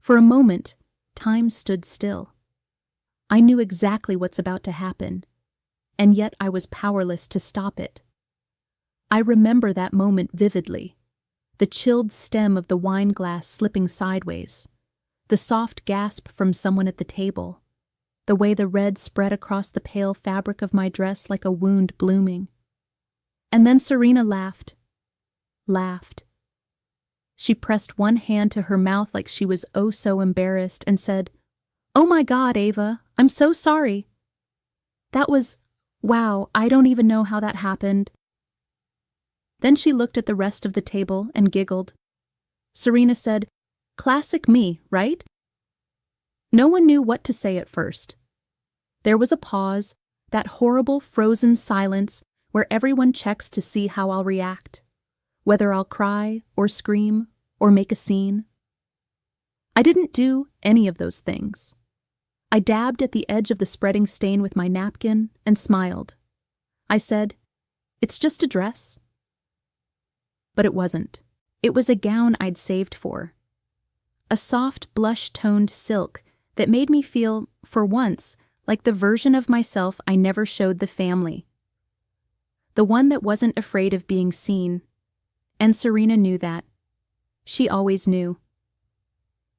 For a moment, time stood still. I knew exactly what's about to happen, and yet I was powerless to stop it. I remember that moment vividly, the chilled stem of the wine glass slipping sideways, the soft gasp from someone at the table, the way the red spread across the pale fabric of my dress like a wound blooming. And then Serena laughed. She pressed one hand to her mouth like she was oh so embarrassed and said, "Oh my God, Ava, I'm so sorry. That was, wow, I don't even know how that happened." Then she looked at the rest of the table and giggled. Serena said, "Classic me, right?" No one knew what to say at first. There was a pause, that horrible frozen silence where everyone checks to see how I'll react, whether I'll cry or scream or make a scene. I didn't do any of those things. I dabbed at the edge of the spreading stain with my napkin and smiled. I said, "It's just a dress." But it wasn't. It was a gown I'd saved for. A soft blush-toned silk that made me feel, for once, like the version of myself I never showed the family. The one that wasn't afraid of being seen. And Serena knew that. She always knew.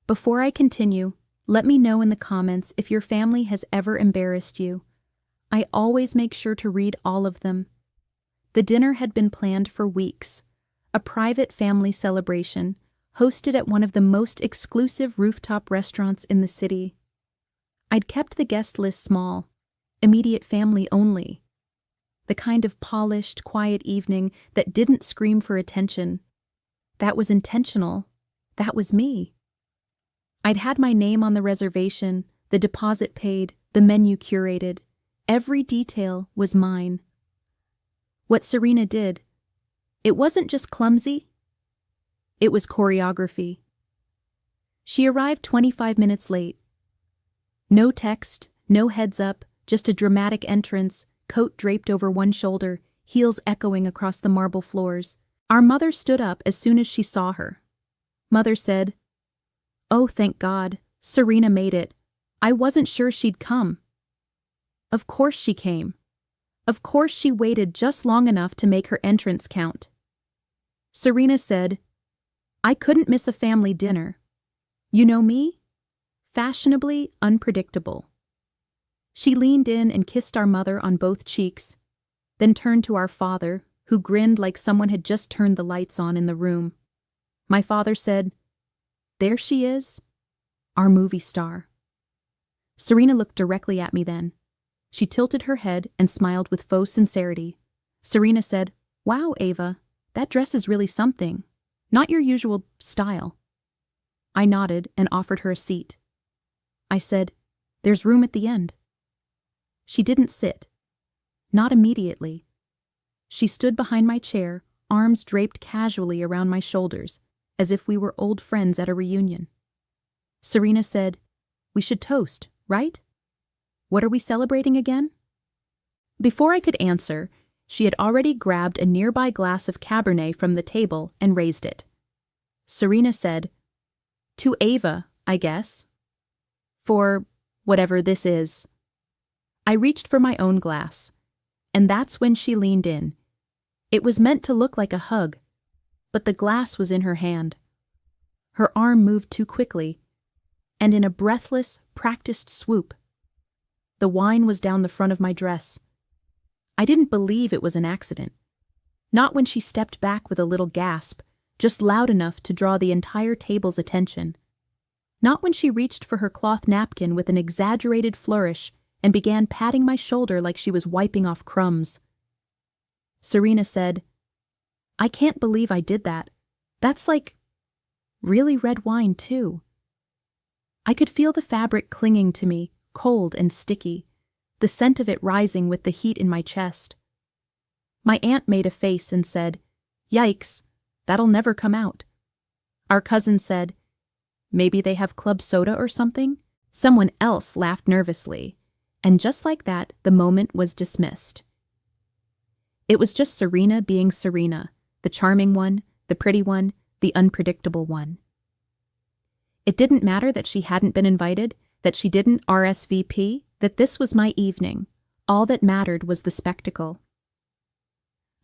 Before I continue, let me know in the comments if your family has ever embarrassed you. I always make sure to read all of them. The dinner had been planned for weeks. A private family celebration, hosted at one of the most exclusive rooftop restaurants in the city. I'd kept the guest list small, immediate family only. The kind of polished, quiet evening that didn't scream for attention. That was intentional. That was me. I'd had my name on the reservation, the deposit paid, the menu curated. Every detail was mine. What Serena did, it wasn't just clumsy. It was choreography. She arrived 25 minutes late. No text, no heads up, just a dramatic entrance, coat draped over one shoulder, heels echoing across the marble floors. Our mother stood up as soon as she saw her. Mother said, "Oh, thank God, Serena made it. I wasn't sure she'd come." Of course she came. Of course she waited just long enough to make her entrance count. Serena said, "I couldn't miss a family dinner. You know me? Fashionably unpredictable." She leaned in and kissed our mother on both cheeks, then turned to our father, who grinned like someone had just turned the lights on in the room. My father said, "There she is, our movie star." Serena looked directly at me then. She tilted her head and smiled with faux sincerity. Serena said, "Wow, Ava, that dress is really something. Not your usual style." I nodded and offered her a seat. I said, "There's room at the end." She didn't sit. Not immediately. She stood behind my chair, arms draped casually around my shoulders, as if we were old friends at a reunion. Serena said, "We should toast, right? What are we celebrating again?" Before I could answer, she had already grabbed a nearby glass of Cabernet from the table and raised it. Serena said, "To Ava, I guess. For whatever this is." I reached for my own glass, and that's when she leaned in. It was meant to look like a hug, but the glass was in her hand. Her arm moved too quickly, and in a breathless, practiced swoop, the wine was down the front of my dress. I didn't believe it was an accident. Not when she stepped back with a little gasp, just loud enough to draw the entire table's attention. Not when she reached for her cloth napkin with an exaggerated flourish and began patting my shoulder like she was wiping off crumbs. Serena said, "I can't believe I did that. That's like really red wine, too." I could feel the fabric clinging to me, cold and sticky, the scent of it rising with the heat in my chest. My aunt made a face and said, "Yikes, that'll never come out." Our cousin said, "Maybe they have club soda or something?" Someone else laughed nervously, and just like that, the moment was dismissed. It was just Serena being Serena, the charming one, the pretty one, the unpredictable one. It didn't matter that she hadn't been invited, that she didn't RSVP, that this was my evening. All that mattered was the spectacle.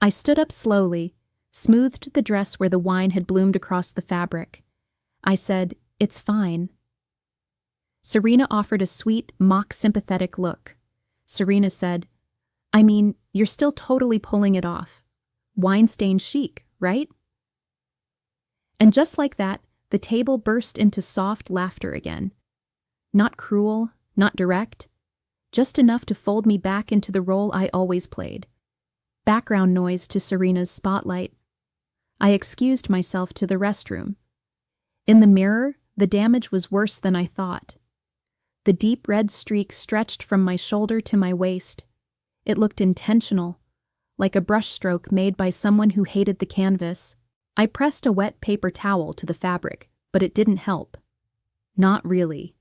I stood up slowly, smoothed the dress where the wine had bloomed across the fabric. I said, "It's fine." Serena offered a sweet, mock-sympathetic look. Serena said, "I mean, you're still totally pulling it off. Wine-stained chic, right?" And just like that, the table burst into soft laughter again. Not cruel, not direct, just enough to fold me back into the role I always played. Background noise to Serena's spotlight. I excused myself to the restroom. In the mirror, the damage was worse than I thought. The deep red streak stretched from my shoulder to my waist. It looked intentional, like a brushstroke made by someone who hated the canvas. I pressed a wet paper towel to the fabric, but it didn't help. Not really.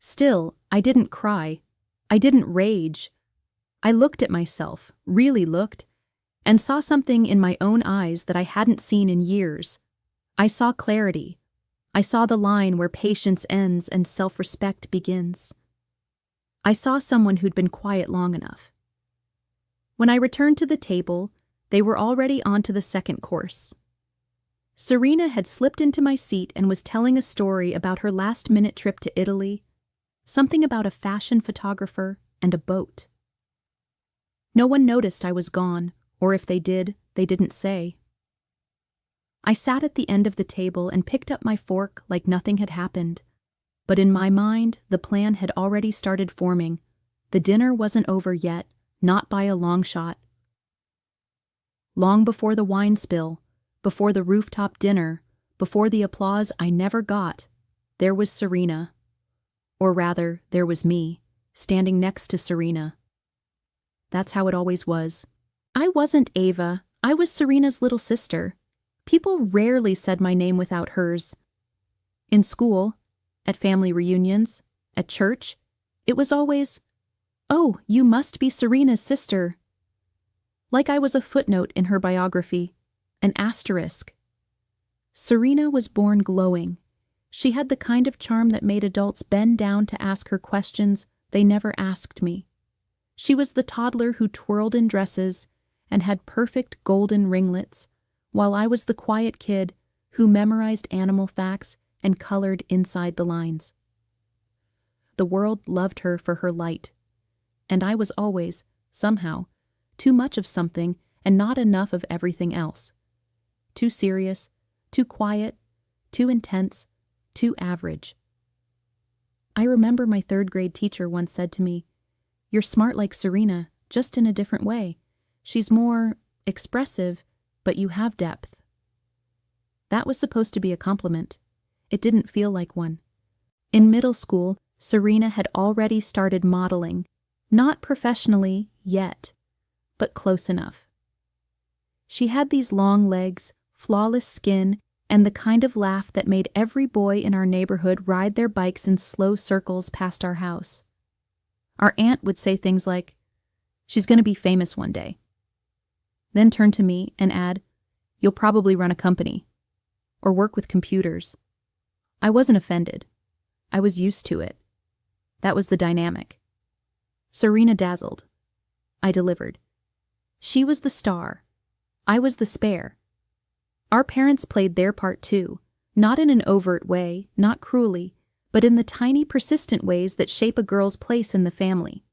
Still, I didn't cry. I didn't rage. I looked at myself, really looked, and saw something in my own eyes that I hadn't seen in years. I saw clarity. I saw the line where patience ends and self-respect begins. I saw someone who'd been quiet long enough. When I returned to the table, they were already on to the second course. Serena had slipped into my seat and was telling a story about her last-minute trip to Italy, something about a fashion photographer and a boat. No one noticed I was gone, or if they did, they didn't say. I sat at the end of the table and picked up my fork like nothing had happened. But in my mind, the plan had already started forming. The dinner wasn't over yet, not by a long shot. Long before the wine spill, before the rooftop dinner, before the applause I never got, there was Serena. Or rather, there was me, standing next to Serena. That's how it always was. I wasn't Ava, I was Serena's little sister. People rarely said my name without hers. In school, at family reunions, at church, it was always, "Oh, you must be Serena's sister." Like I was a footnote in her biography, an asterisk. Serena was born glowing. She had the kind of charm that made adults bend down to ask her questions they never asked me. She was the toddler who twirled in dresses and had perfect golden ringlets, while I was the quiet kid who memorized animal facts and colored inside the lines. The world loved her for her light, and I was always, somehow, too much of something and not enough of everything else. Too serious, too quiet, too intense, too average. I remember my third-grade teacher once said to me, "You're smart like Serena, just in a different way. She's more expressive, but you have depth." That was supposed to be a compliment. It didn't feel like one. In middle school, Serena had already started modeling, not professionally yet, but close enough. She had these long legs, flawless skin, and the kind of laugh that made every boy in our neighborhood ride their bikes in slow circles past our house. Our aunt would say things like, "She's going to be famous one day." Then turn to me and add, "You'll probably run a company, or work with computers." I wasn't offended. I was used to it. That was the dynamic. Serena dazzled. I delivered. She was the star. I was the spare. Our parents played their part too, not in an overt way, not cruelly, but in the tiny, persistent ways that shape a girl's place in the family.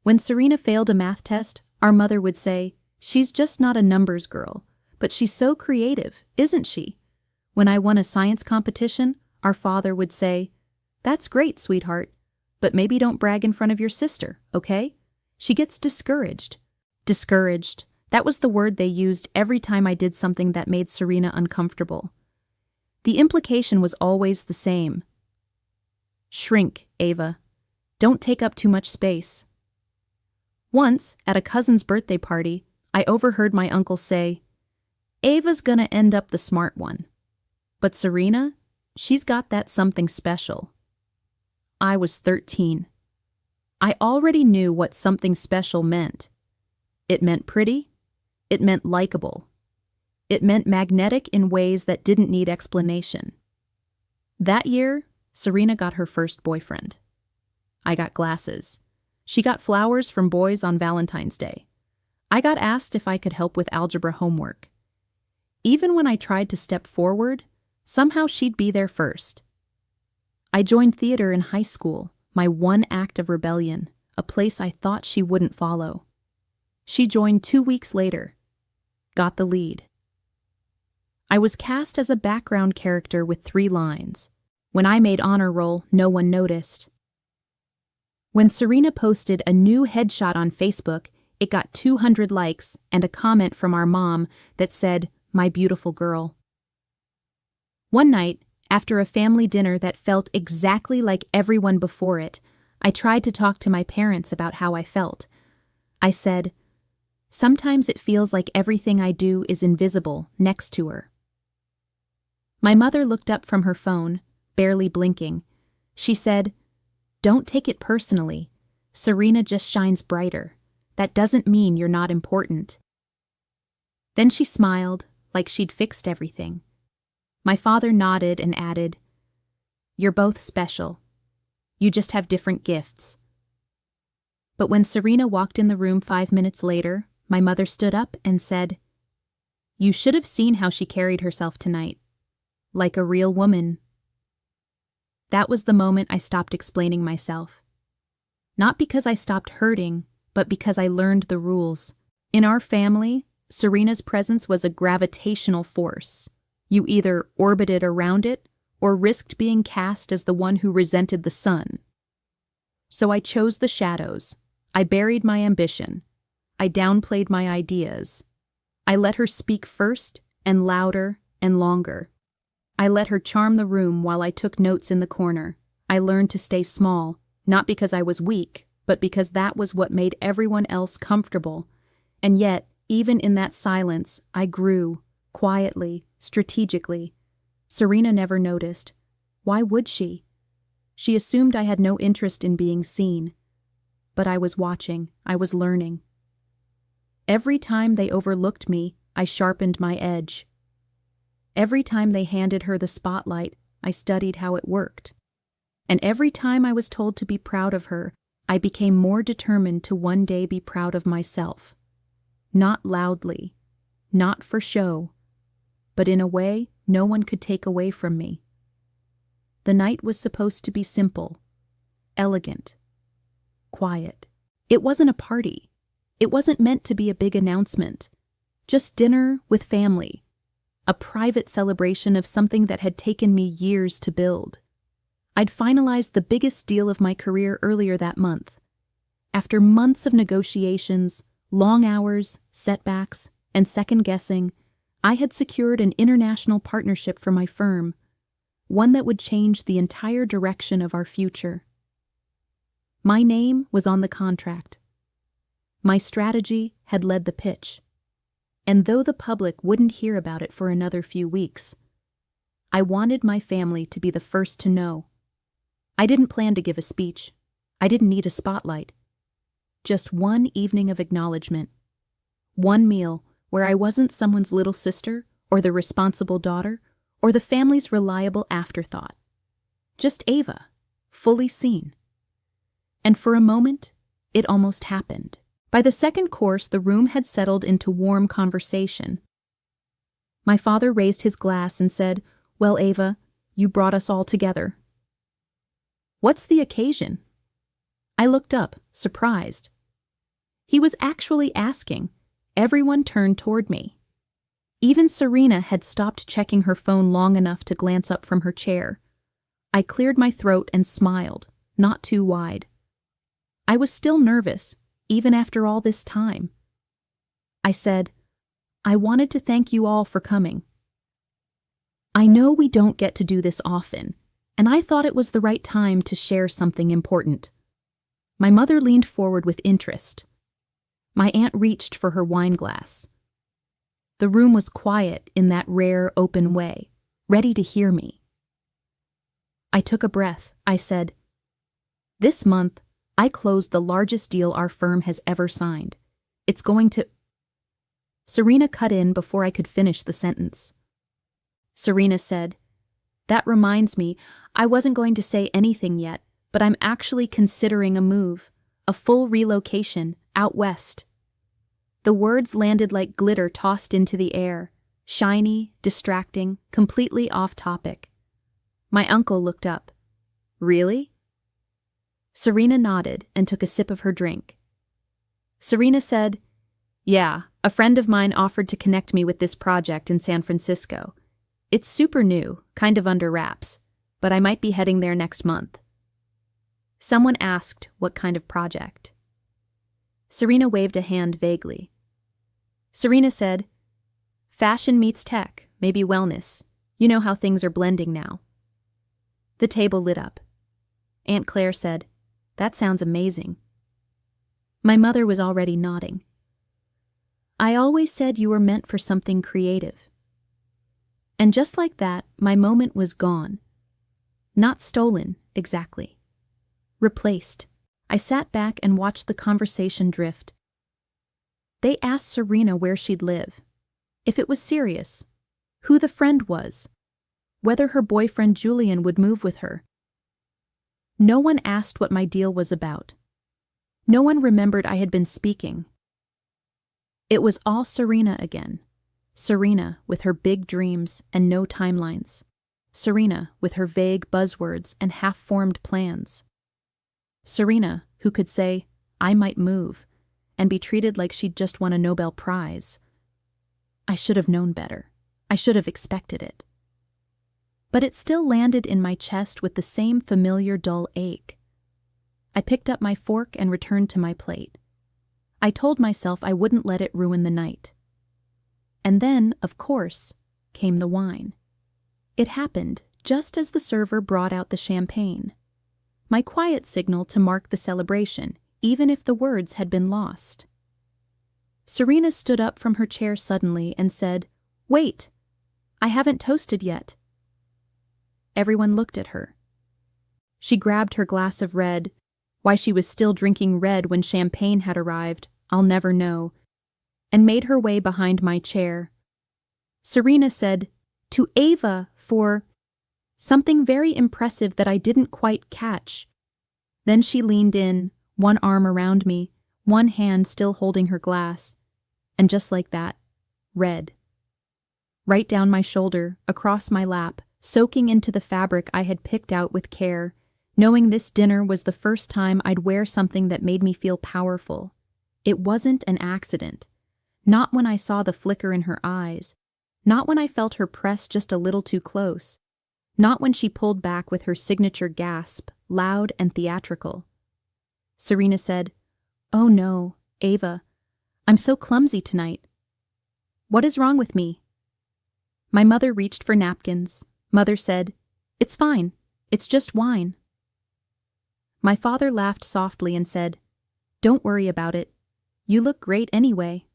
When Serena failed a math test, our mother would say, "She's just not a numbers girl, but she's so creative, isn't she?" When I won a science competition, our father would say, "That's great, sweetheart, but maybe don't brag in front of your sister, okay? She gets discouraged." Discouraged. That was the word they used every time I did something that made Serena uncomfortable. The implication was always the same. Shrink, Ava. Don't take up too much space. Once, at a cousin's birthday party, I overheard my uncle say, "Ava's gonna end up the smart one. But Serena, she's got that something special." I was 13. I already knew what something special meant. It meant pretty. It meant likable. It meant magnetic in ways that didn't need explanation. That year, Serena got her first boyfriend. I got glasses. She got flowers from boys on Valentine's Day. I got asked if I could help with algebra homework. Even when I tried to step forward, somehow she'd be there first. I joined theater in high school, my one act of rebellion, a place I thought she wouldn't follow. She joined 2 weeks later, got the lead. I was cast as a background character with 3 lines. When I made honor roll, no one noticed. When Serena posted a new headshot on Facebook, it got 200 likes and a comment from our mom that said, "My beautiful girl." One night, after a family dinner that felt exactly like everyone before it, I tried to talk to my parents about how I felt. I said, "Sometimes it feels like everything I do is invisible next to her." My mother looked up from her phone, barely blinking. She said, "Don't take it personally. Serena just shines brighter. That doesn't mean you're not important." Then she smiled, like she'd fixed everything. My father nodded and added, "You're both special. You just have different gifts." But when Serena walked in the room 5 minutes later, my mother stood up and said, "You should have seen how she carried herself tonight. Like a real woman." That was the moment I stopped explaining myself. Not because I stopped hurting, but because I learned the rules. In our family, Serena's presence was a gravitational force. You either orbited around it or risked being cast as the one who resented the sun. So I chose the shadows. I buried my ambition. I downplayed my ideas. I let her speak first and louder and longer. I let her charm the room while I took notes in the corner. I learned to stay small, not because I was weak, but because that was what made everyone else comfortable. And yet, even in that silence, I grew, quietly, strategically. Serena never noticed. Why would she? She assumed I had no interest in being seen. But I was watching, I was learning. Every time they overlooked me, I sharpened my edge. Every time they handed her the spotlight, I studied how it worked. And every time I was told to be proud of her, I became more determined to one day be proud of myself. Not loudly, not for show, but in a way no one could take away from me. The night was supposed to be simple, elegant, quiet. It wasn't a party. It wasn't meant to be a big announcement. Just dinner with family. A private celebration of something that had taken me years to build. I'd finalized the biggest deal of my career earlier that month. After months of negotiations, long hours, setbacks, and second-guessing, I had secured an international partnership for my firm, one that would change the entire direction of our future. My name was on the contract. My strategy had led the pitch. And though the public wouldn't hear about it for another few weeks, I wanted my family to be the first to know. I didn't plan to give a speech. I didn't need a spotlight. Just one evening of acknowledgement. One meal where I wasn't someone's little sister or the responsible daughter or the family's reliable afterthought. Just Ava, fully seen. And for a moment, it almost happened. By the second course, the room had settled into warm conversation. My father raised his glass and said, "Well, Ava, you brought us all together." "What's the occasion?" I looked up, surprised. He was actually asking. Everyone turned toward me. Even Serena had stopped checking her phone long enough to glance up from her chair. I cleared my throat and smiled, not too wide. I was still nervous, even after all this time. I said, "I wanted to thank you all for coming. I know we don't get to do this often, and I thought it was the right time to share something important." My mother leaned forward with interest. My aunt reached for her wine glass. The room was quiet in that rare, open way, ready to hear me. I took a breath. I said, "This month, I closed the largest deal our firm has ever signed. It's going to—" Serena cut in before I could finish the sentence. Serena said, That reminds me, I wasn't going to say anything yet, but I'm actually considering a move, a full relocation, out west. The words landed like glitter tossed into the air, shiny, distracting, completely off topic. My uncle looked up. Really? Serena nodded and took a sip of her drink. Serena said, Yeah, a friend of mine offered to connect me with this project in San Francisco. It's super new, kind of under wraps, but I might be heading there next month. Someone asked what kind of project. Serena waved a hand vaguely. Serena said, Fashion meets tech, maybe wellness. You know how things are blending now. The table lit up. Aunt Claire said, That sounds amazing. My mother was already nodding. I always said you were meant for something creative. And just like that, my moment was gone. Not stolen, exactly. Replaced. I sat back and watched the conversation drift. They asked Serena where she'd live, if it was serious, who the friend was, whether her boyfriend Julian would move with her. No one asked what my deal was about. No one remembered I had been speaking. It was all Serena again. Serena with her big dreams and no timelines. Serena with her vague buzzwords and half-formed plans. Serena who could say, I might move, and be treated like she'd just won a Nobel Prize. I should have known better. I should have expected it. But it still landed in my chest with the same familiar dull ache. I picked up my fork and returned to my plate. I told myself I wouldn't let it ruin the night. And then, of course, came the wine. It happened just as the server brought out the champagne. My quiet signal to mark the celebration, even if the words had been lost. Serena stood up from her chair suddenly and said, Wait, I haven't toasted yet. Everyone looked at her. She grabbed her glass of red. Why she was still drinking red when champagne had arrived, I'll never know, and made her way behind my chair. Serena said, To Ava for something very impressive that I didn't quite catch. Then she leaned in, one arm around me, one hand still holding her glass, and just like that, red. Right down my shoulder, across my lap, soaking into the fabric I had picked out with care, knowing this dinner was the first time I'd wear something that made me feel powerful. It wasn't an accident. Not when I saw the flicker in her eyes. Not when I felt her press just a little too close. Not when she pulled back with her signature gasp, loud and theatrical. Serena said, Oh no, Ava, I'm so clumsy tonight. What is wrong with me? My mother reached for napkins. Mother said, It's fine. It's just wine. My father laughed softly and said, Don't worry about it. You look great anyway.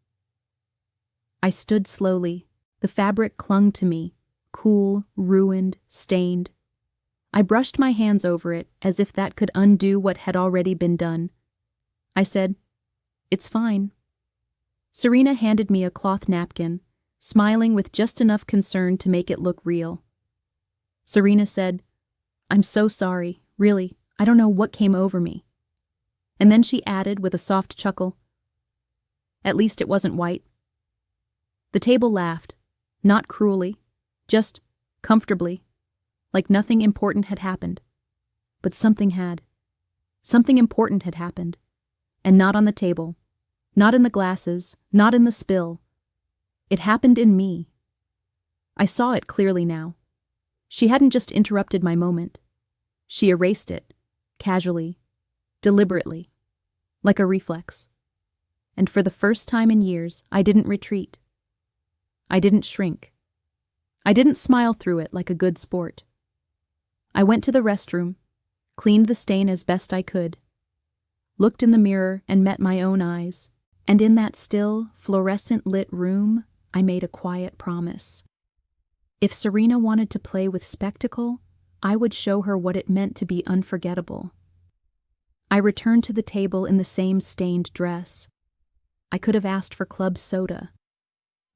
I stood slowly. The fabric clung to me, cool, ruined, stained. I brushed my hands over it as if that could undo what had already been done. I said, It's fine. Serena handed me a cloth napkin, smiling with just enough concern to make it look real. Serena said, I'm so sorry, really, I don't know what came over me. And then she added with a soft chuckle, At least it wasn't white. The table laughed, not cruelly, just comfortably, like nothing important had happened. But something had. Something important had happened. And not on the table, not in the glasses, not in the spill. It happened in me. I saw it clearly now. She hadn't just interrupted my moment. She erased it, casually, deliberately, like a reflex. And for the first time in years, I didn't retreat. I didn't shrink. I didn't smile through it like a good sport. I went to the restroom, cleaned the stain as best I could, looked in the mirror and met my own eyes, and in that still, fluorescent-lit room, I made a quiet promise. If Serena wanted to play with spectacle, I would show her what it meant to be unforgettable. I returned to the table in the same stained dress. I could have asked for club soda.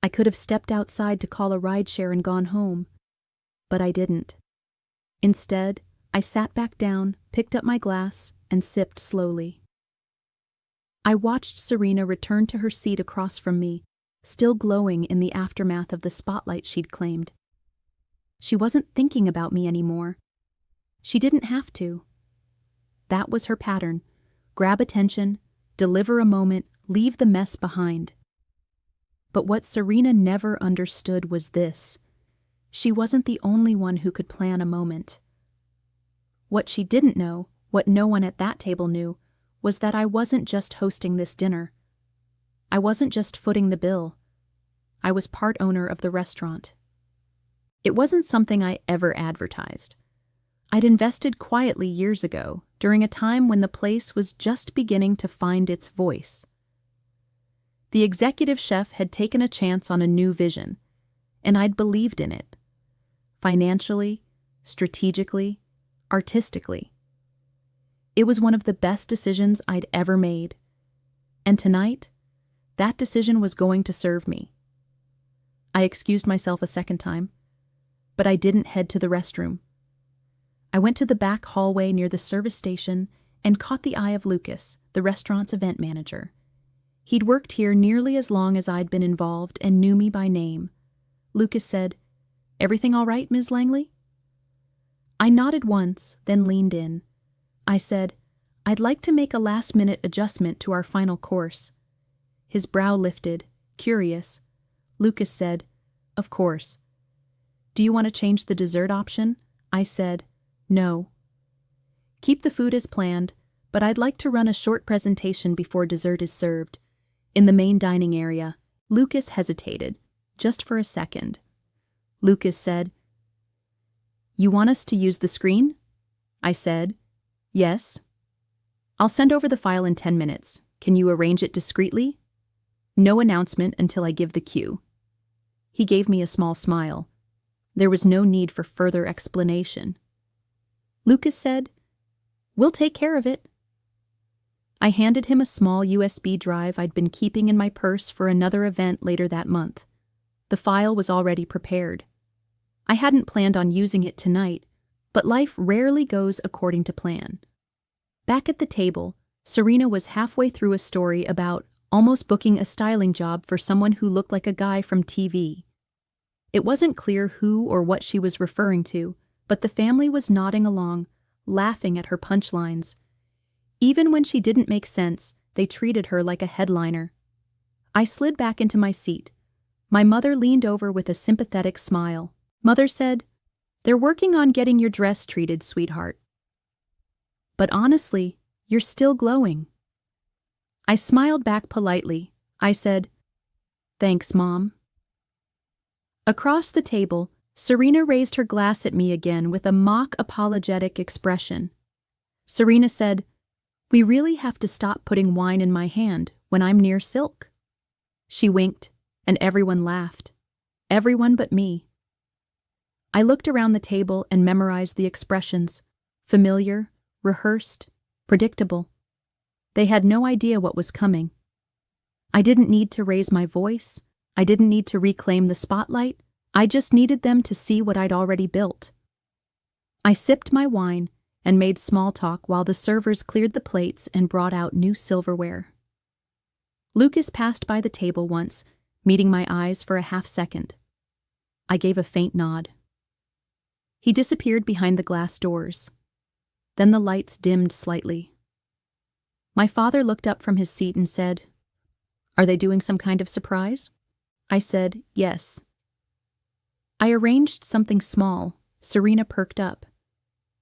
I could have stepped outside to call a rideshare and gone home, but I didn't. Instead, I sat back down, picked up my glass, and sipped slowly. I watched Serena return to her seat across from me, still glowing in the aftermath of the spotlight she'd claimed. She wasn't thinking about me anymore. She didn't have to. That was her pattern: grab attention, deliver a moment, leave the mess behind. But what Serena never understood was this: she wasn't the only one who could plan a moment. What she didn't know, what no one at that table knew, was that I wasn't just hosting this dinner. I wasn't just footing the bill. I was part owner of the restaurant. It wasn't something I ever advertised. I'd invested quietly years ago, during a time when the place was just beginning to find its voice. The executive chef had taken a chance on a new vision, and I'd believed in it. Financially, strategically, artistically. It was one of the best decisions I'd ever made. And tonight, that decision was going to serve me. I excused myself a second time, but I didn't head to the restroom. I went to the back hallway near the service station and caught the eye of Lucas, the restaurant's event manager. He'd worked here nearly as long as I'd been involved and knew me by name. Lucas said, "Everything all right, Ms. Langley?" I nodded once, then leaned in. I said, "I'd like to make a last-minute adjustment to our final course." His brow lifted, curious. Lucas said, "Of course." "Do you want to change the dessert option?" I said, "No." "Keep the food as planned, but I'd like to run a short presentation before dessert is served. In the main dining area." Lucas hesitated, just for a second. Lucas said, "You want us to use the screen?" I said, "Yes." "I'll send over the file in 10 minutes. Can you arrange it discreetly? No announcement until I give the cue." He gave me a small smile. There was no need for further explanation. Lucas said, "We'll take care of it." I handed him a small USB drive I'd been keeping in my purse for another event later that month. The file was already prepared. I hadn't planned on using it tonight, but life rarely goes according to plan. Back at the table, Serena was halfway through a story about almost booking a styling job for someone who looked like a guy from TV. It wasn't clear who or what she was referring to, but the family was nodding along, laughing at her punchlines. Even when she didn't make sense, they treated her like a headliner. I slid back into my seat. My mother leaned over with a sympathetic smile. Mother said, "They're working on getting your dress treated, sweetheart. But honestly, you're still glowing." I smiled back politely. I said, "Thanks, Mom." Across the table, Serena raised her glass at me again with a mock apologetic expression. Serena said, "We really have to stop putting wine in my hand when I'm near Silk." She winked, and everyone laughed. Everyone but me. I looked around the table and memorized the expressions: familiar, rehearsed, predictable. They had no idea what was coming. I didn't need to raise my voice. I didn't need to reclaim the spotlight. I just needed them to see what I'd already built. I sipped my wine and made small talk while the servers cleared the plates and brought out new silverware. Lucas passed by the table once, meeting my eyes for a half-second. I gave a faint nod. He disappeared behind the glass doors. Then the lights dimmed slightly. My father looked up from his seat and said, "Are they doing some kind of surprise?" I said, "Yes." I arranged something small. Serena perked up.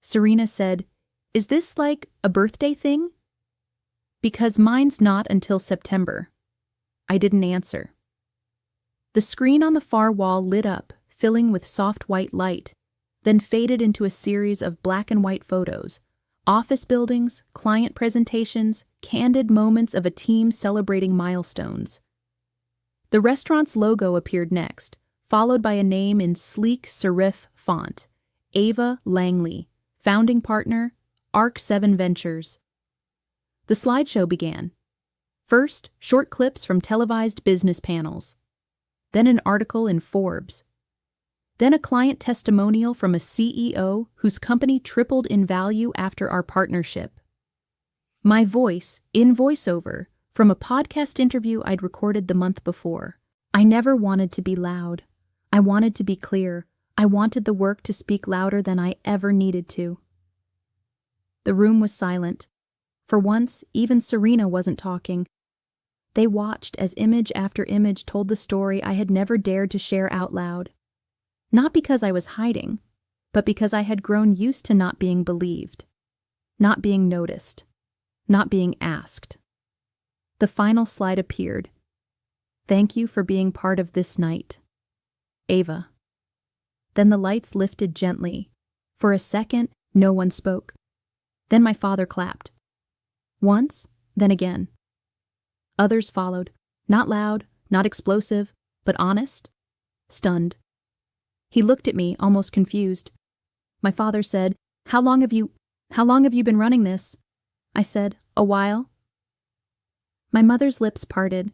Serena said, "Is this like a birthday thing?" "Because mine's not until September." I didn't answer. The screen on the far wall lit up, filling with soft white light, then faded into a series of black and white photos, office buildings, client presentations, candid moments of a team celebrating milestones. The restaurant's logo appeared next, followed by a name in sleek serif font: Ava Langley, founding partner, Arc 7 Ventures. The slideshow began. First, short clips from televised business panels. Then an article in Forbes. Then a client testimonial from a CEO whose company tripled in value after our partnership. My voice, in voiceover, from a podcast interview I'd recorded the month before. I never wanted to be loud. I wanted to be clear. I wanted the work to speak louder than I ever needed to. The room was silent. For once, even Serena wasn't talking. They watched as image after image told the story I had never dared to share out loud. Not because I was hiding, but because I had grown used to not being believed, not being noticed, not being asked. The final slide appeared. Thank you for being part of this night. Ava. Then the lights lifted gently. For a second, no one spoke. Then my father clapped. Once, then again. Others followed, not loud, not explosive, but honest, stunned. He looked at me, almost confused. My father said, How long have you been running this? I said, A while. My mother's lips parted.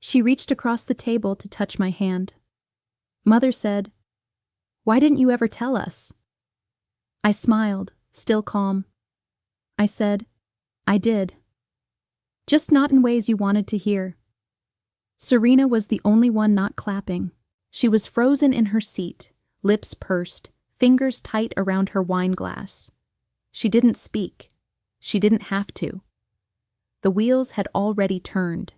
She reached across the table to touch my hand. Mother said, Why didn't you ever tell us? I smiled, still calm. I said, I did. Just not in ways you wanted to hear. Serena was the only one not clapping. She was frozen in her seat, lips pursed, fingers tight around her wine glass. She didn't speak. She didn't have to. The wheels had already turned.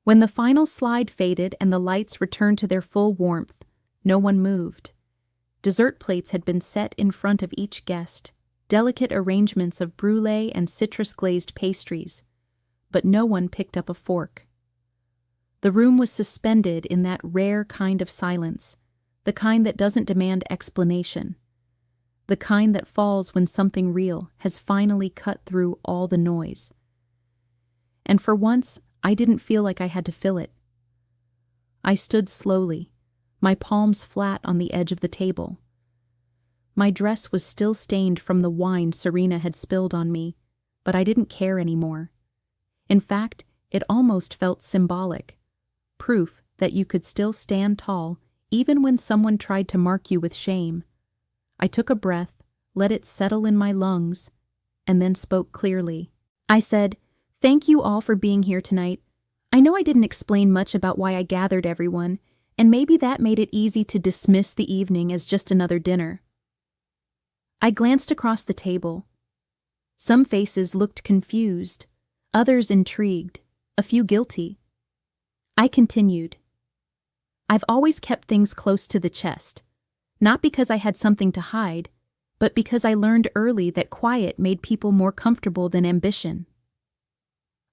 When the final slide faded and the lights returned to their full warmth, no one moved. Dessert plates had been set in front of each guest, delicate arrangements of brulee and citrus-glazed pastries, but no one picked up a fork. The room was suspended in that rare kind of silence, the kind that doesn't demand explanation, the kind that falls when something real has finally cut through all the noise. And for once, I didn't feel like I had to fill it. I stood slowly, my palms flat on the edge of the table. My dress was still stained from the wine Serena had spilled on me, but I didn't care anymore. In fact, it almost felt symbolic, proof that you could still stand tall even when someone tried to mark you with shame. I took a breath, let it settle in my lungs, and then spoke clearly. I said, Thank you all for being here tonight. I know I didn't explain much about why I gathered everyone, and maybe that made it easy to dismiss the evening as just another dinner. I glanced across the table. Some faces looked confused, others intrigued, a few guilty. I continued. I've always kept things close to the chest, not because I had something to hide, but because I learned early that quiet made people more comfortable than ambition.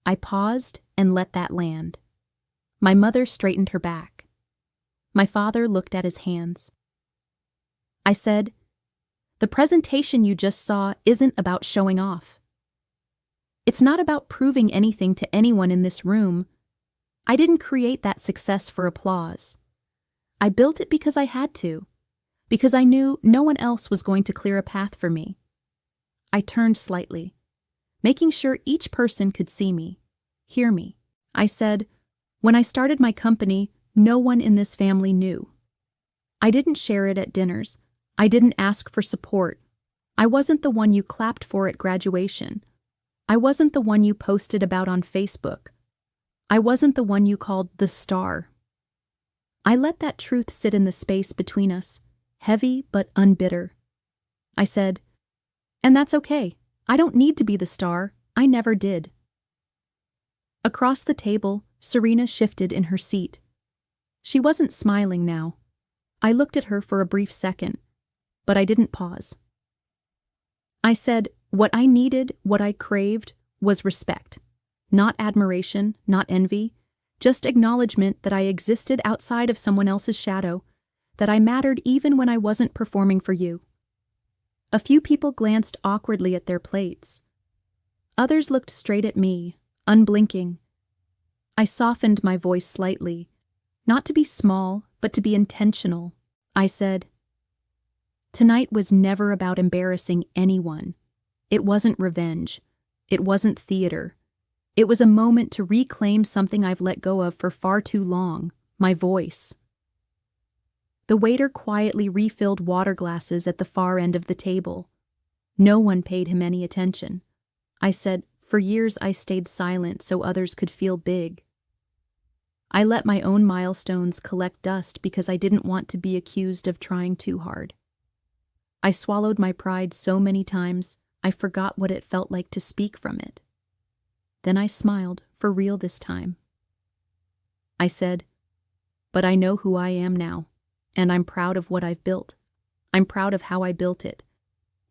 I paused and let that land. My mother straightened her back. My father looked at his hands. I said, The presentation you just saw isn't about showing off. It's not about proving anything to anyone in this room. I didn't create that success for applause. I built it because I had to, because I knew no one else was going to clear a path for me. I turned slightly, making sure each person could see me, hear me. I said, When I started my company, no one in this family knew. I didn't share it at dinners. I didn't ask for support. I wasn't the one you clapped for at graduation. I wasn't the one you posted about on Facebook. I wasn't the one you called the star. I let that truth sit in the space between us, heavy but unbitter. I said, And that's okay. I don't need to be the star. I never did. Across the table, Serena shifted in her seat. She wasn't smiling now. I looked at her for a brief second, but I didn't pause. I said, what I needed, what I craved, was respect. Not admiration, not envy, just acknowledgement that I existed outside of someone else's shadow, that I mattered even when I wasn't performing for you. A few people glanced awkwardly at their plates. Others looked straight at me, unblinking. I softened my voice slightly, not to be small, but to be intentional. I said, Tonight was never about embarrassing anyone. It wasn't revenge. It wasn't theater. It was a moment to reclaim something I've let go of for far too long, my voice. The waiter quietly refilled water glasses at the far end of the table. No one paid him any attention. I said, for years I stayed silent so others could feel big. I let my own milestones collect dust because I didn't want to be accused of trying too hard. I swallowed my pride so many times, I forgot what it felt like to speak from it. Then I smiled, for real this time. I said, but I know who I am now, and I'm proud of what I've built. I'm proud of how I built it,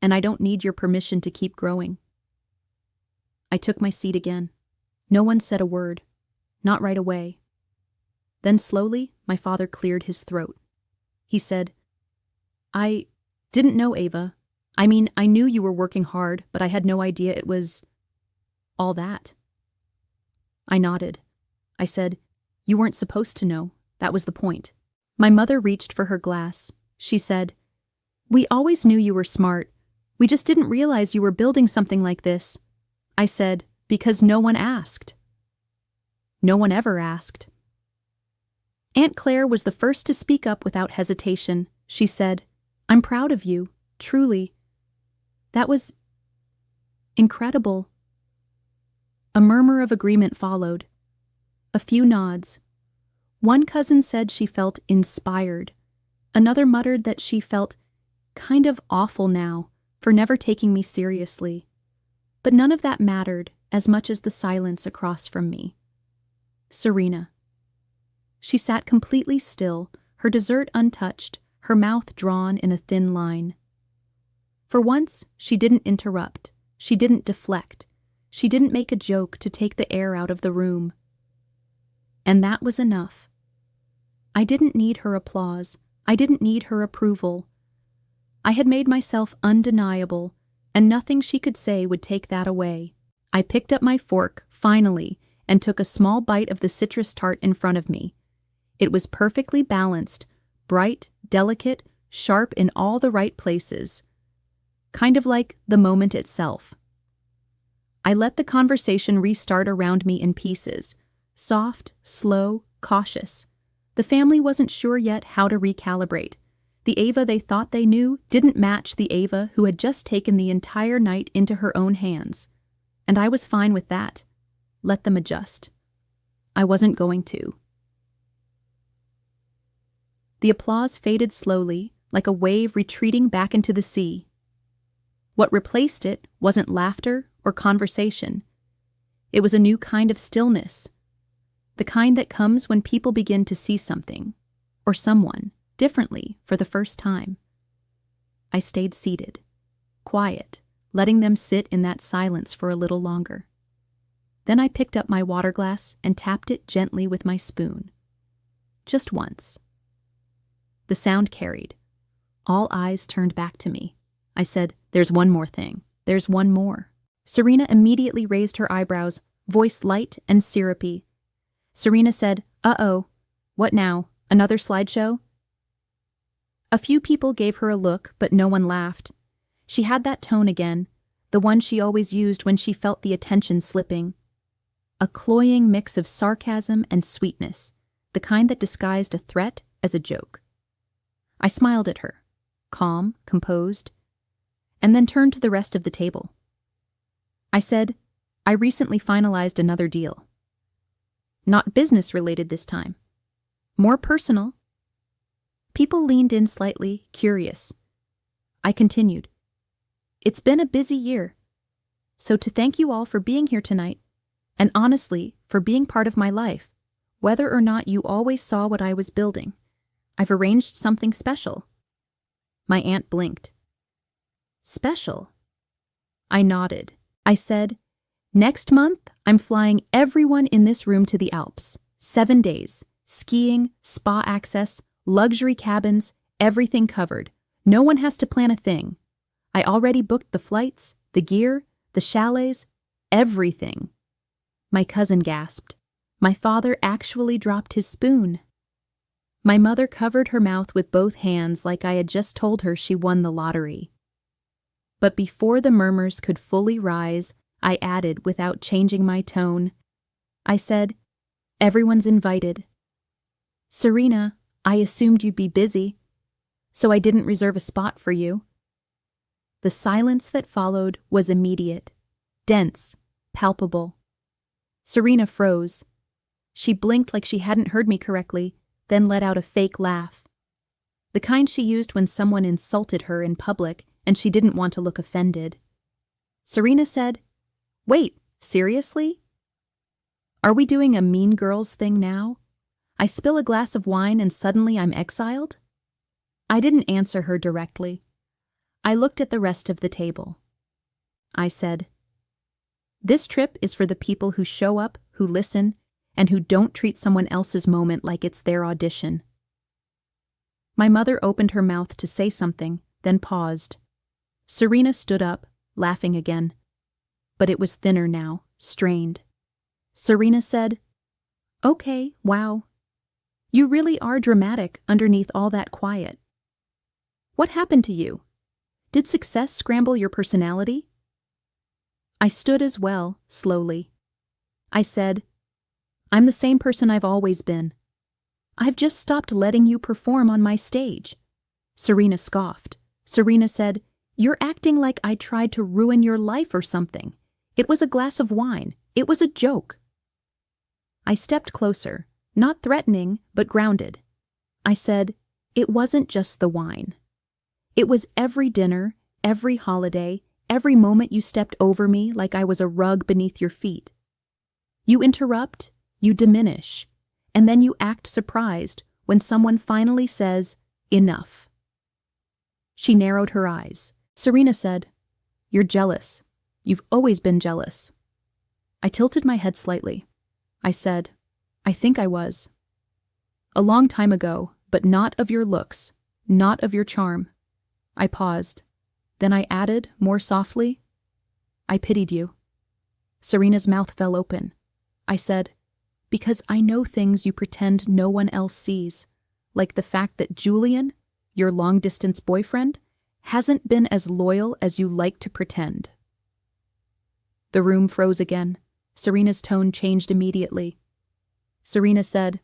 and I don't need your permission to keep growing. I took my seat again. No one said a word, not right away. Then slowly, my father cleared his throat. He said, I didn't know, Ava. I mean, I knew you were working hard, but I had no idea it was all that. I nodded. I said, you weren't supposed to know. That was the point. My mother reached for her glass. She said, we always knew you were smart. We just didn't realize you were building something like this. I said, because no one asked. No one ever asked. Aunt Claire was the first to speak up without hesitation. She said, I'm proud of you, truly. That was incredible. A murmur of agreement followed. A few nods. One cousin said she felt inspired. Another muttered that she felt kind of awful now for never taking me seriously. But none of that mattered as much as the silence across from me. Serena. She sat completely still, her dessert untouched, her mouth drawn in a thin line. For once, she didn't interrupt. She didn't deflect. She didn't make a joke to take the air out of the room. And that was enough. I didn't need her applause. I didn't need her approval. I had made myself undeniable, and nothing she could say would take that away. I picked up my fork, finally, and took a small bite of the citrus tart in front of me. It was perfectly balanced, bright, delicate, sharp in all the right places. Kind of like the moment itself. I let the conversation restart around me in pieces. Soft, slow, cautious. The family wasn't sure yet how to recalibrate. The Ava they thought they knew didn't match the Ava who had just taken the entire night into her own hands. And I was fine with that. Let them adjust. I wasn't going to. The applause faded slowly, like a wave retreating back into the sea. What replaced it wasn't laughter or conversation. It was a new kind of stillness. The kind that comes when people begin to see something, or someone, differently for the first time. I stayed seated, quiet, letting them sit in that silence for a little longer. Then I picked up my water glass and tapped it gently with my spoon. Just once. The sound carried. All eyes turned back to me. I said, there's one more thing. There's one more. Serena immediately raised her eyebrows, voice light and syrupy. Serena said, uh-oh. What now? Another slideshow? A few people gave her a look, but no one laughed. She had that tone again, the one she always used when she felt the attention slipping. A cloying mix of sarcasm and sweetness, the kind that disguised a threat as a joke. I smiled at her, calm, composed, and then turned to the rest of the table. I said, I recently finalized another deal. Not business-related this time. More personal. People leaned in slightly, curious. I continued. It's been a busy year. So to thank you all for being here tonight, and honestly, for being part of my life, whether or not you always saw what I was building, I've arranged something special. My aunt blinked. Special? I nodded. I said, next month, I'm flying everyone in this room to the Alps. 7 days. Skiing, spa access, luxury cabins, everything covered. No one has to plan a thing. I already booked the flights, the gear, the chalets, everything. My cousin gasped. My father actually dropped his spoon. My mother covered her mouth with both hands like I had just told her she won the lottery. But before the murmurs could fully rise, I added without changing my tone. I said, everyone's invited. Serena, I assumed you'd be busy. So I didn't reserve a spot for you." The silence that followed was immediate, dense, palpable. Serena froze. She blinked like she hadn't heard me correctly, then let out a fake laugh. The kind she used when someone insulted her in public and she didn't want to look offended. Serena said, "Wait, seriously? Are we doing a mean girls thing now? I spill a glass of wine and suddenly I'm exiled?" I didn't answer her directly. I looked at the rest of the table. I said, "This trip is for the people who show up, who listen, and who don't treat someone else's moment like it's their audition." My mother opened her mouth to say something, then paused. Serena stood up, laughing again. But it was thinner now, strained. Serena said, "Okay, wow. You really are dramatic underneath all that quiet. What happened to you? Did success scramble your personality?" I stood as well, slowly. I said, "I'm the same person I've always been. I've just stopped letting you perform on my stage." Serena scoffed. Serena said, "You're acting like I tried to ruin your life or something. It was a glass of wine. It was a joke." I stepped closer, not threatening, but grounded. I said, "It wasn't just the wine. It was every dinner, every holiday, every moment you stepped over me like I was a rug beneath your feet. You interrupt, you diminish, and then you act surprised when someone finally says, 'Enough.'" She narrowed her eyes. Serena said, "You're jealous. You've always been jealous." I tilted my head slightly. I said, "I think I was. A long time ago, but not of your looks, not of your charm." I paused. Then I added, more softly, "I pitied you." Serena's mouth fell open. I said, "Because I know things you pretend no one else sees, like the fact that Julian, your long-distance boyfriend, hasn't been as loyal as you like to pretend." The room froze again. Serena's tone changed immediately. Serena said,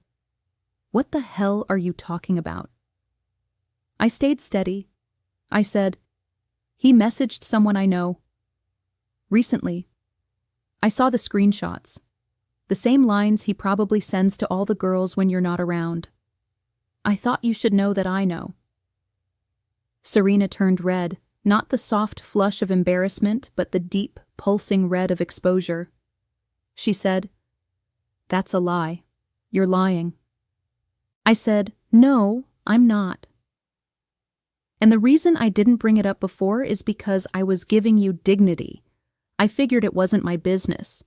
"What the hell are you talking about?" I stayed steady. I said, "He messaged someone I know. Recently. I saw the screenshots. The same lines he probably sends to all the girls when you're not around. I thought you should know that I know." Serena turned red, not the soft flush of embarrassment, but the deep, pulsing red of exposure. She said, "That's a lie. You're lying." I said, "No, I'm not. And the reason I didn't bring it up before is because I was giving you dignity. I figured it wasn't my business.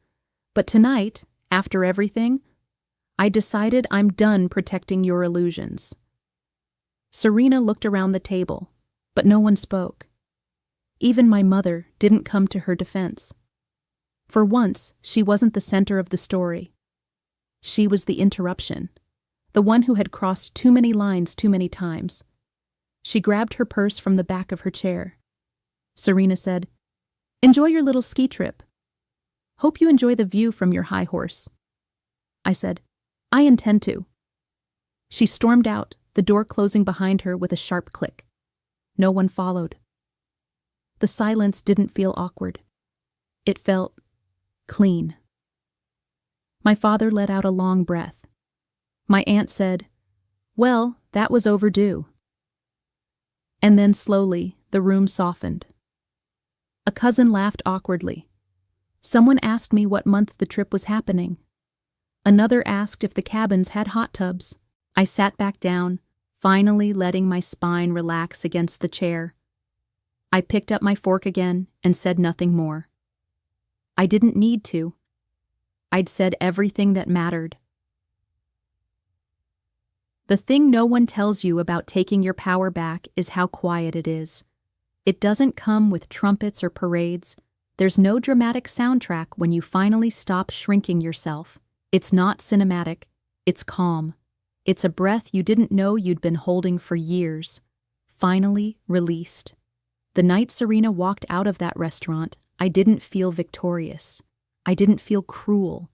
But tonight, after everything, I decided I'm done protecting your illusions." Serena looked around the table, but no one spoke. Even my mother didn't come to her defense. For once, she wasn't the center of the story. She was the interruption, the one who had crossed too many lines too many times. She grabbed her purse from the back of her chair. Serena said, "Enjoy your little ski trip. Hope you enjoy the view from your high horse." I said, "I intend to." She stormed out, the door closing behind her with a sharp click. No one followed. The silence didn't feel awkward. It felt clean. My father let out a long breath. My aunt said, "Well, that was overdue." And then slowly, the room softened. A cousin laughed awkwardly. Someone asked me what month the trip was happening. Another asked if the cabins had hot tubs. I sat back down, finally letting my spine relax against the chair. I picked up my fork again and said nothing more. I didn't need to. I'd said everything that mattered. The thing no one tells you about taking your power back is how quiet it is. It doesn't come with trumpets or parades. There's no dramatic soundtrack when you finally stop shrinking yourself. It's not cinematic. It's calm. It's a breath you didn't know you'd been holding for years. Finally released. The night Serena walked out of that restaurant, I didn't feel victorious. I didn't feel cruel.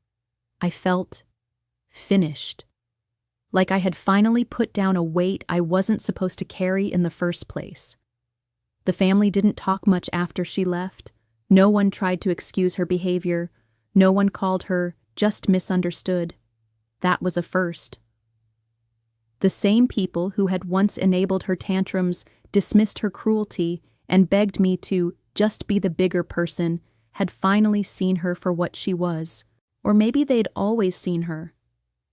I felt finished. like I had finally put down a weight I wasn't supposed to carry in the first place. The family didn't talk much after she left. No one tried to excuse her behavior. No one called her just misunderstood. That was a first. The same people who had once enabled her tantrums, dismissed her cruelty, and begged me to just be the bigger person had finally seen her for what she was. Or maybe they'd always seen her.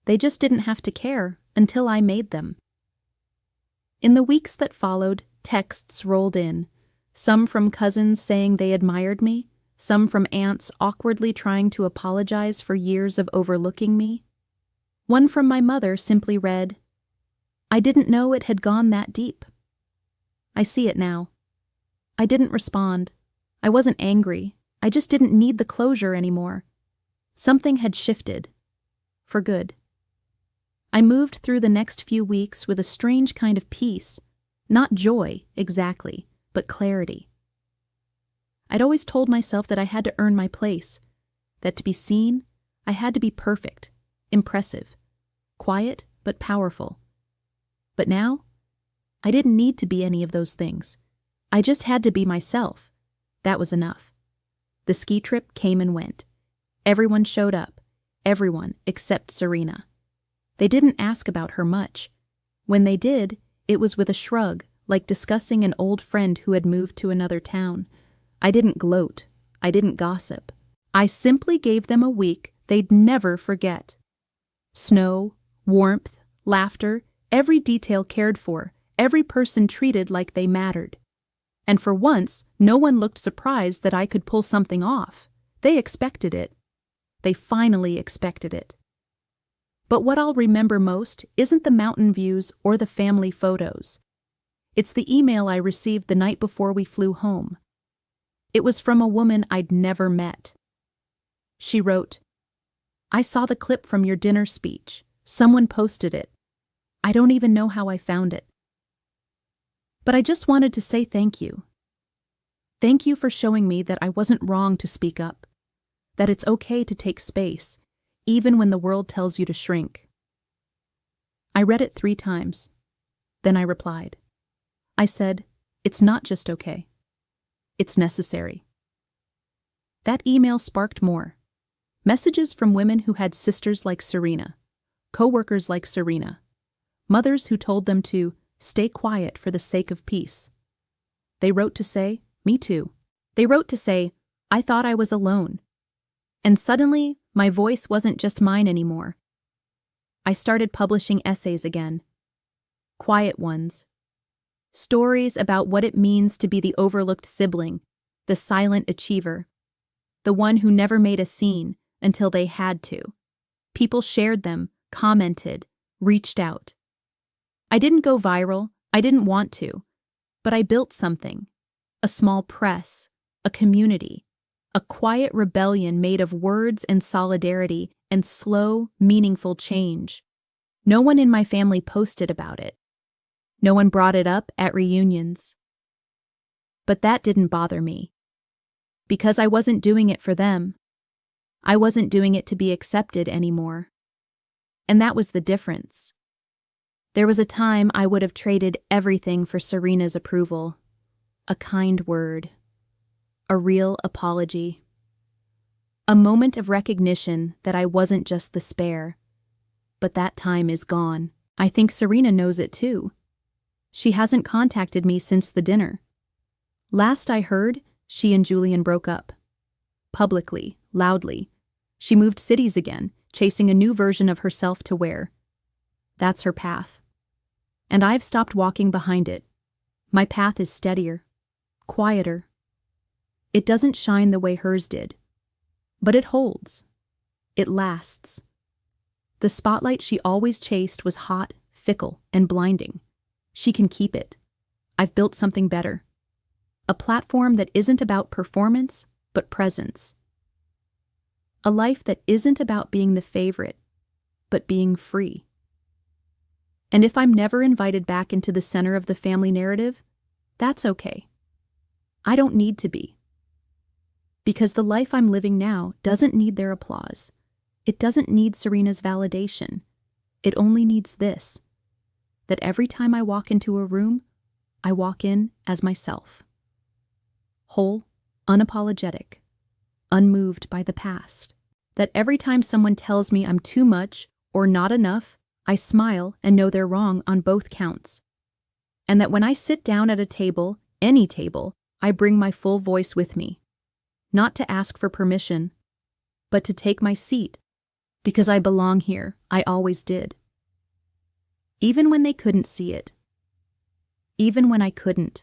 They just didn't have to care until I made them. In the weeks that followed, texts rolled in, some from cousins saying they admired me, some from aunts awkwardly trying to apologize for years of overlooking me. One from my mother simply read, "I didn't know it had gone that deep." I see it now. I didn't respond. I wasn't angry. I just didn't need the closure anymore. Something had shifted. For good. I moved through the next few weeks with a strange kind of peace. Not joy, exactly, but clarity. I'd always told myself that I had to earn my place, that to be seen, I had to be perfect, impressive, quiet but powerful. But now, I didn't need to be any of those things. I just had to be myself. That was enough. The ski trip came and went. Everyone showed up. Everyone except Serena. They didn't ask about her much. When they did, it was with a shrug, like discussing an old friend who had moved to another town. I didn't gloat. I didn't gossip. I simply gave them a week they'd never forget. Snow, warmth, laughter, every detail cared for, every person treated like they mattered. And for once, no one looked surprised that I could pull something off. They expected it. They finally expected it. But what I'll remember most isn't the mountain views or the family photos. It's the email I received the night before we flew home. It was from a woman I'd never met. She wrote, "I saw the clip from your dinner speech. Someone posted it. I don't even know how I found it. But I just wanted to say thank you. Thank you for showing me that I wasn't wrong to speak up, that it's okay to take space, even when the world tells you to shrink." I read it 3 times. Then I replied. I said, "It's not just okay. It's necessary." That email sparked more. Messages from women who had sisters like Serena, co-workers like Serena, mothers who told them to stay quiet for the sake of peace. They wrote to say, "Me too." They wrote to say, "I thought I was alone." And suddenly, my voice wasn't just mine anymore. I started publishing essays again. Quiet ones. Stories about what it means to be the overlooked sibling, the silent achiever, the one who never made a scene until they had to. People shared them, commented, reached out. I didn't go viral, I didn't want to, but I built something. A small press, a community, a quiet rebellion made of words and solidarity and slow, meaningful change. No one in my family posted about it. No one brought it up at reunions. But that didn't bother me. Because I wasn't doing it for them. I wasn't doing it to be accepted anymore. And that was the difference. There was a time I would have traded everything for Serena's approval. A kind word. A real apology. A moment of recognition that I wasn't just the spare. But that time is gone. I think Serena knows it too. She hasn't contacted me since the dinner. Last I heard, she and Julian broke up. Publicly, loudly. She moved cities again, chasing a new version of herself to wear. That's her path. And I've stopped walking behind it. My path is steadier, quieter. It doesn't shine the way hers did. But it holds. It lasts. The spotlight she always chased was hot, fickle, and blinding. She can keep it. I've built something better. A platform that isn't about performance, but presence. A life that isn't about being the favorite, but being free. And if I'm never invited back into the center of the family narrative, that's okay. I don't need to be. Because the life I'm living now doesn't need their applause. It doesn't need Serena's validation. It only needs this, that every time I walk into a room, I walk in as myself. Whole, unapologetic, unmoved by the past. That every time someone tells me I'm too much or not enough, I smile and know they're wrong on both counts. And that when I sit down at a table, any table, I bring my full voice with me. Not to ask for permission, but to take my seat, because I belong here, I always did. Even when they couldn't see it. Even when I couldn't.